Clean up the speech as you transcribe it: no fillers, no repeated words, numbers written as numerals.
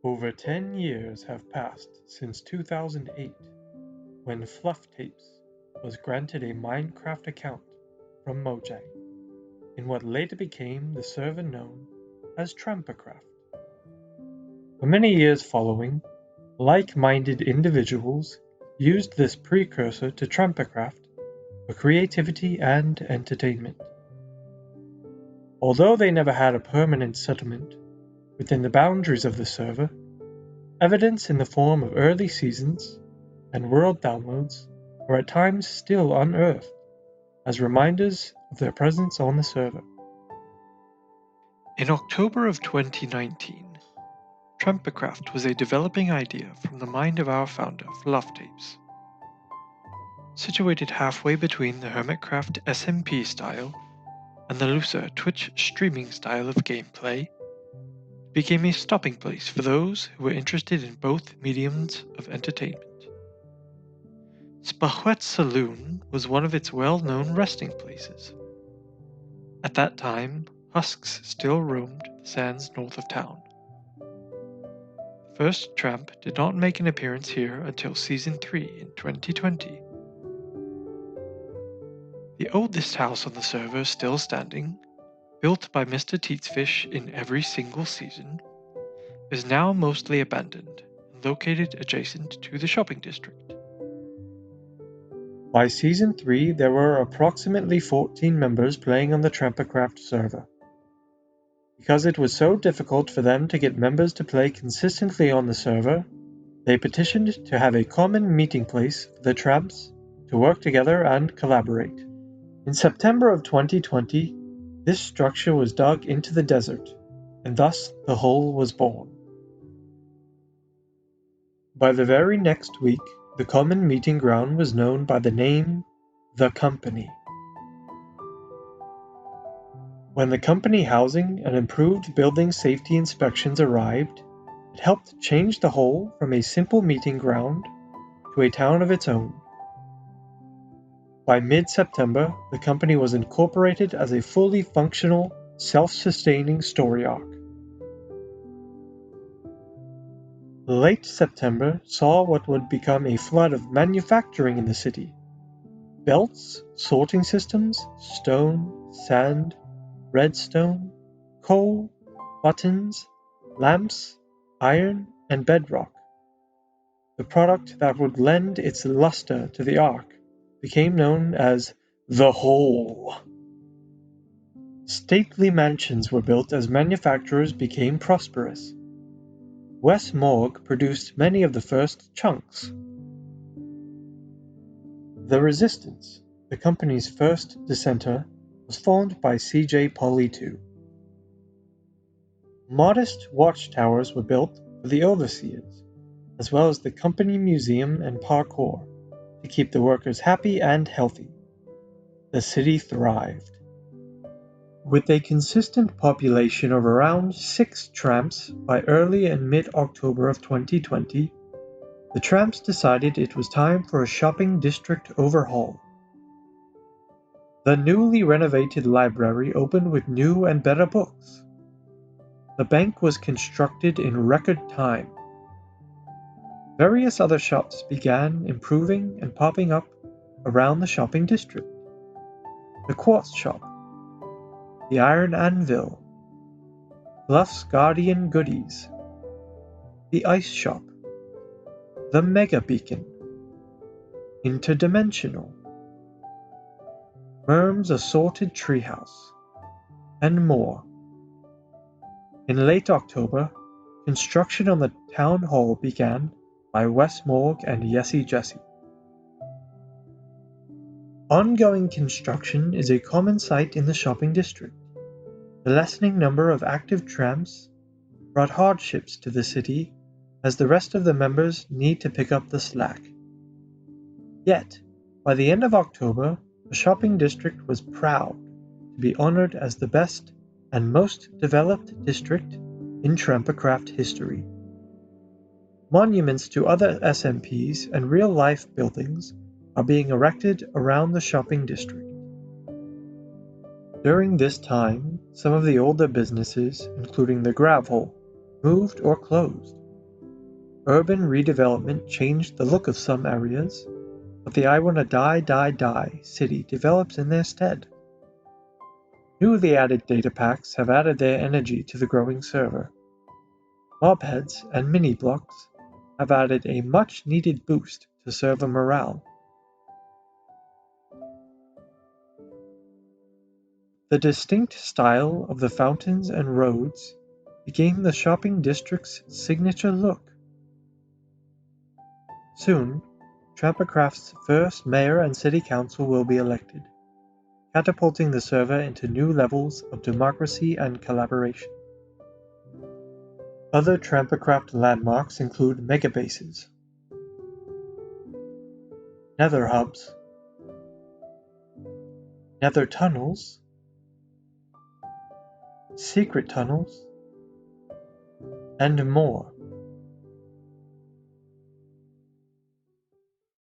Over 10 years have passed since 2008, when Fluff Tapes was granted a Minecraft account from Mojang, in what later became the server known as Trampakraft. For many years following, like-minded individuals used this precursor to Trampakraft for creativity and entertainment. Although they never had a permanent settlement within the boundaries of the server, evidence in the form of early seasons and world downloads are at times still unearthed as reminders of their presence on the server. In October of 2019, Trampakraft was a developing idea from the mind of our founder, Fluff Tapes. Situated halfway between the Hermitcraft SMP style and the looser Twitch streaming style of gameplay, it became a stopping place for those who were interested in both mediums of entertainment. Spahwet Saloon was one of its well-known resting places. At that time, husks still roamed the sands north of town. The first tramp did not make an appearance here until Season 3 in 2020. The oldest house on the server still standing, built by Mr. Teatsfish in every single season, is now mostly abandoned and located adjacent to the shopping district. By Season 3, there were approximately 14 members playing on the Trampakraft server. Because it was so difficult for them to get members to play consistently on the server, they petitioned to have a common meeting place for the tramps to work together and collaborate. In September of 2020, this structure was dug into the desert, and thus the hole was born. By the very next week, the common meeting ground was known by the name The Company. When the company housing and improved building safety inspections arrived, it helped change the hole from a simple meeting ground to a town of its own. By mid-September, the company was incorporated as a fully functional, self-sustaining story arc. Late September saw what would become a flood of manufacturing in the city. Belts, sorting systems, stone, sand, redstone, coal, buttons, lamps, iron, and bedrock. The product that would lend its luster to the arc became known as the Hole. Stately mansions were built as manufacturers became prosperous. West Morgue produced many of the first chunks. The Resistance, the company's first dissenter, was formed by CJ Poly 2. Modest watchtowers were built for the overseers, as well as the company museum and parkour, to keep the workers happy and healthy. The city thrived. With a consistent population of around 6 tramps by early and mid-October of 2020, the tramps decided it was time for a shopping district overhaul. The newly renovated library opened with new and better books. The bank was constructed in record time. Various other shops began improving and popping up around the shopping district. The Quartz Shop, the Iron Anvil, Bluff's Guardian Goodies, the Ice Shop, the Mega Beacon, Interdimensional, Merm's Assorted Treehouse, and more. In late October, construction on the town hall began by West Morgue and Yessejesse. Ongoing construction is a common sight in the shopping district. The lessening number of active tramps brought hardships to the city as the rest of the members need to pick up the slack. Yet, by the end of October, the shopping district was proud to be honored as the best and most developed district in Trampakraft history. Monuments to other SMPs and real-life buildings are being erected around the shopping district. During this time, some of the older businesses, including the Grav Hole, moved or closed. Urban redevelopment changed the look of some areas, but the I Wanna Die city develops in their stead. Newly added data packs have added their energy to the growing server. Mobheads and mini-blocks have added a much-needed boost to server morale. The distinct style of the fountains and roads became the shopping district's signature look. Soon, Trampakraft's first mayor and city council will be elected, catapulting the server into new levels of democracy and collaboration. Other Trampakraft landmarks include megabases, nether hubs, nether tunnels, secret tunnels, and more.